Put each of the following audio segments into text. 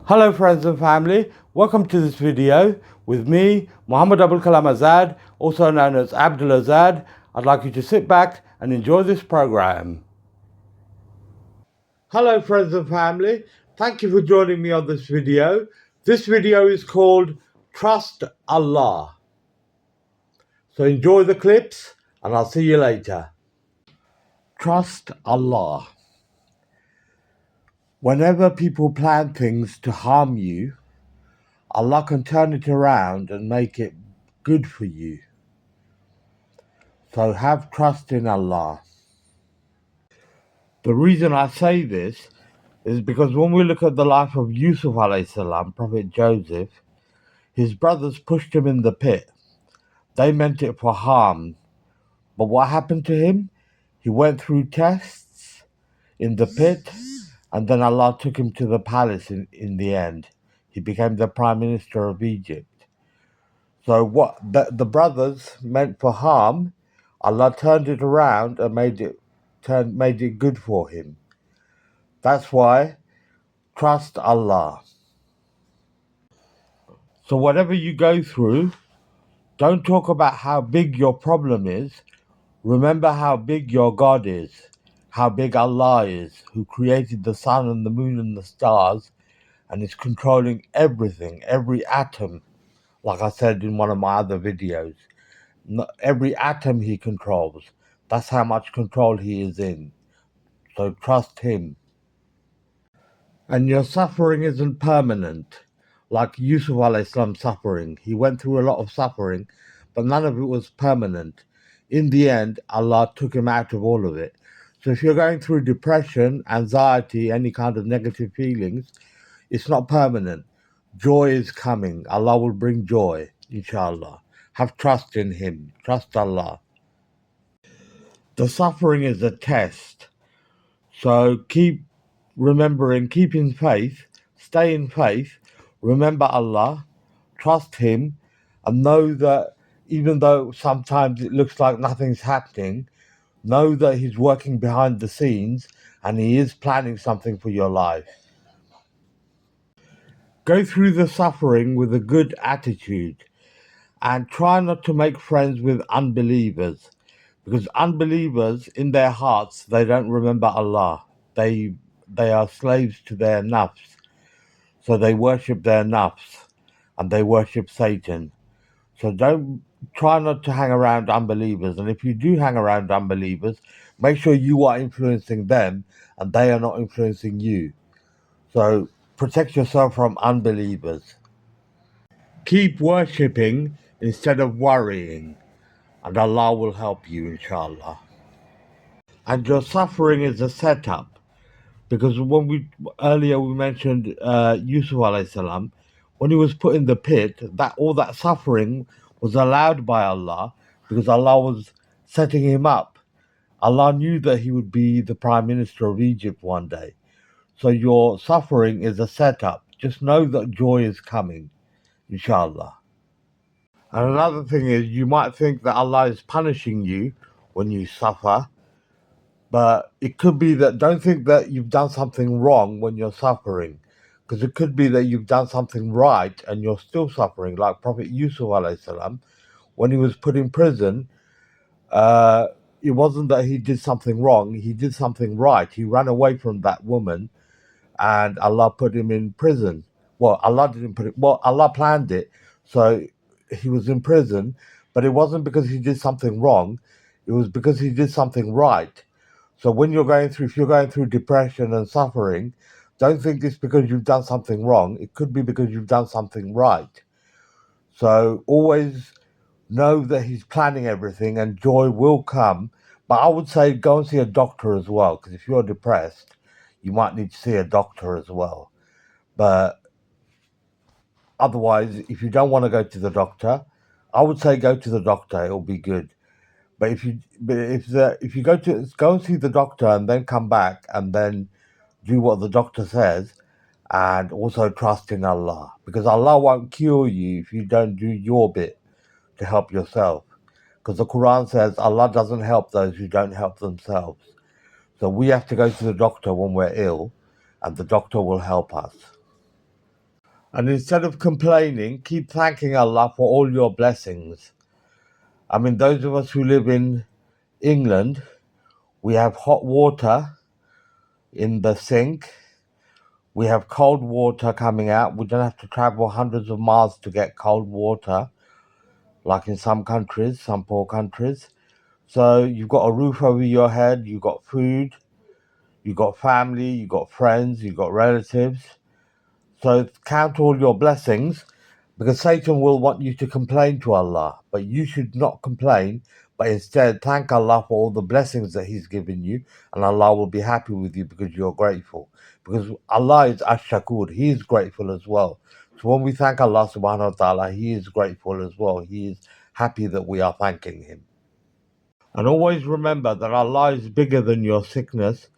Hello friends and family, welcome to this video with me, Muhammad Abul Kalam Azad, also known as Abdul Azad. I'd like you to sit back and enjoy this program. Hello friends and family, thank you for joining me on this video. This video is called Trust Allah. So enjoy the clips and I'll see you later. Trust Allah. Whenever people plan things to harm you, Allah can turn it around and make it good for you. So have trust in Allah. The reason I say this is because when we look at the life of Yusuf alayhi salam, Prophet Joseph, his brothers pushed him in the pit. They meant it for harm. But what happened to him? He went through tests in the pit, and then Allah took him to the palace in the end. He became the Prime Minister of Egypt. So what the brothers meant for harm, Allah turned it around and made it good for him. That's why trust Allah. So whatever you go through, don't talk about how big your problem is. Remember how big your God is, how big Allah is, who created the sun and the moon and the stars and is controlling everything, every atom, like I said in one of my other videos. Every atom he controls. That's how much control he is in. So trust him. And your suffering isn't permanent. Like Yusuf alayhi salam's suffering. He went through a lot of suffering, but none of it was permanent. In the end, Allah took him out of all of it. So if you're going through depression, anxiety, any kind of negative feelings, it's not permanent. Joy is coming. Allah will bring joy, inshallah. Have trust in Him. Trust Allah. The suffering is a test. So keep remembering, keep in faith, stay in faith, remember Allah, trust Him, and know that even though sometimes it looks like nothing's happening, know that He's working behind the scenes and He is planning something for your life. Go through the suffering with a good attitude and try not to make friends with unbelievers. Because unbelievers, in their hearts, they don't remember Allah. They are slaves to their nafs. So they worship their nafs and they worship Satan. So don't try not to hang around unbelievers. And if you do hang around unbelievers, make sure you are influencing them and they are not influencing you. So protect yourself from unbelievers. Keep worshipping instead of worrying, and Allah will help you, inshallah. And your suffering is a setup, because when we earlier we mentioned Yusuf alayhi salam, when he was put in the pit, that all that suffering was allowed by Allah because Allah was setting him up. Allah knew that he would be the Prime Minister of Egypt one day. So your suffering is a setup. Just know that joy is coming, inshallah. And another thing is, you might think that Allah is punishing you when you suffer, but it could be that don't think that you've done something wrong when you're suffering, because it could be that you've done something right and you're still suffering. Like Prophet Yusuf alayhi salam, when he was put in prison, uh, it wasn't that he did something wrong; he did something right. He ran away from that woman, and Allah put him in prison. Well, Allah didn't put it. Well, Allah planned it, so he was in prison. But it wasn't because he did something wrong; it was because he did something right. So when if you're going through depression and suffering, don't think it's because you've done something wrong. It could be because you've done something right. So always know that He's planning everything, and joy will come. But I would say go and see a doctor as well, because if you're depressed, you might need to see a doctor as well. But otherwise, if you don't want to go to the doctor, I would say go to the doctor. It'll be good. But if you go and see the doctor and then come back and then do what the doctor says, and also trust in Allah, because Allah won't cure you if you don't do your bit to help yourself. Because the Quran says Allah doesn't help those who don't help themselves. So we have to go to the doctor when we're ill, and the doctor will help us. And instead of complaining, keep thanking Allah for all your blessings. I mean, those of us who live in England, we have hot water in the sink. We have cold water coming out. We don't have to travel hundreds of miles to get cold water, like in some countries, some poor countries. So you've got a roof over your head, you've got food, you've got family, you've got friends, you've got relatives. So count all your blessings, because Satan will want you to complain to Allah. But you should not complain, but instead thank Allah for all the blessings that He's given you, and Allah will be happy with you because you're grateful. Because Allah is Ash-Shakur, He is grateful as well. So when we thank Allah subhanahu wa ta'ala, He is grateful as well. He is happy that we are thanking Him. And always remember that Allah is bigger than your sickness,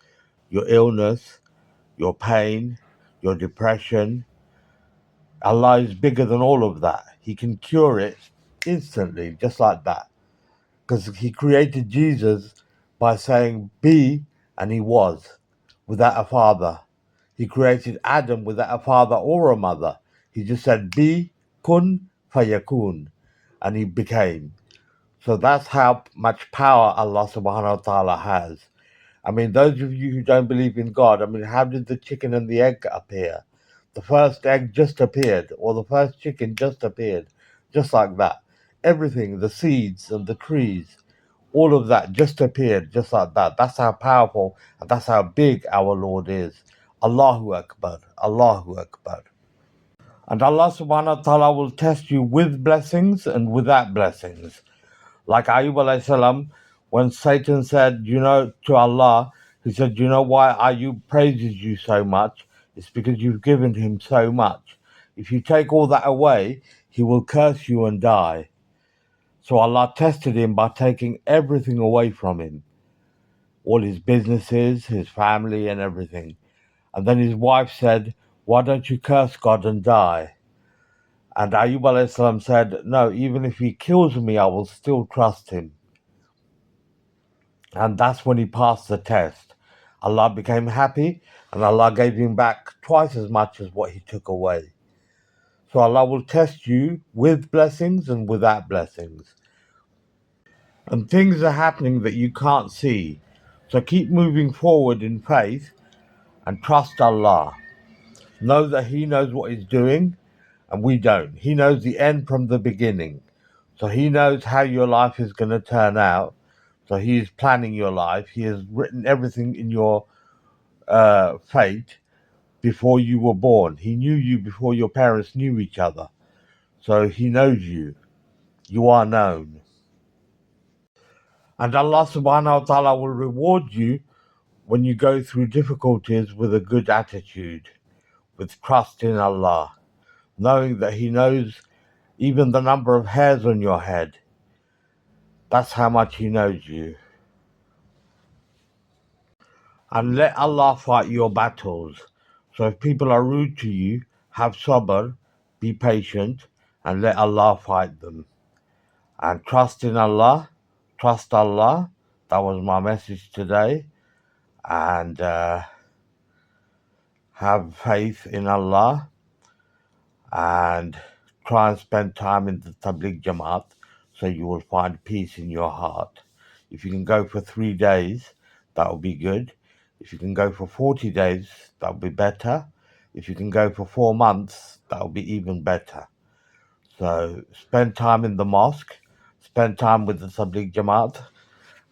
your illness, your pain, your depression. Allah is bigger than all of that. He can cure it instantly, just like that. Because He created Jesus by saying, be, and He was, without a father. He created Adam without a father or a mother. He just said, be, kun, fayakun, and he became. So that's how much power Allah subhanahu wa ta'ala has. I mean, those of you who don't believe in God, I mean, how did the chicken and the egg appear? The first egg just appeared, or the first chicken just appeared, just like that. Everything, the seeds and the trees, all of that just appeared just like that. That's how powerful and that's how big our Lord is. Allahu Akbar, Allahu Akbar. And Allah subhanahu wa ta'ala will test you with blessings and without blessings. Like Ayub alayhi salam, when Satan said, to Allah, he said, why Ayub praises you so much? It's because you've given him so much. If you take all that away, he will curse you and die. So Allah tested him by taking everything away from him. All his businesses, his family and everything. And then his wife said, why don't you curse God and die? And Ayub alayhi salam said, no, even if he kills me, I will still trust him. And that's when he passed the test. Allah became happy and Allah gave him back twice as much as what he took away. So Allah will test you with blessings and without blessings. And things are happening that you can't see. So keep moving forward in faith and trust Allah. Know that He knows what He's doing and we don't. He knows the end from the beginning. So He knows how your life is going to turn out. So He is planning your life. He has written everything in your fate before you were born. He knew you before your parents knew each other. So He knows you. You are known. And Allah subhanahu wa ta'ala will reward you when you go through difficulties with a good attitude, with trust in Allah, knowing that He knows even the number of hairs on your head. That's how much He knows you. And let Allah fight your battles. So if people are rude to you, have sabr, be patient, and let Allah fight them. And trust in Allah, trust Allah. That was my message today. And have faith in Allah and try and spend time in the Tabligh Jamaat so you will find peace in your heart. If you can go for 3 days, that will be good. If you can go for 40 days, that will be better. If you can go for 4 months, that will be even better. So spend time in the mosque, spend time with the Tabligh Jamaat,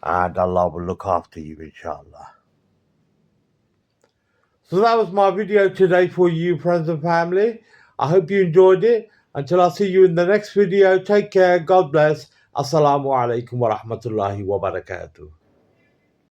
and Allah will look after you, inshallah. So that was my video today for you, friends and family. I hope you enjoyed it. Until I see you in the next video, take care. God bless. Assalamu alaikum wa rahmatullahi wa barakatuh.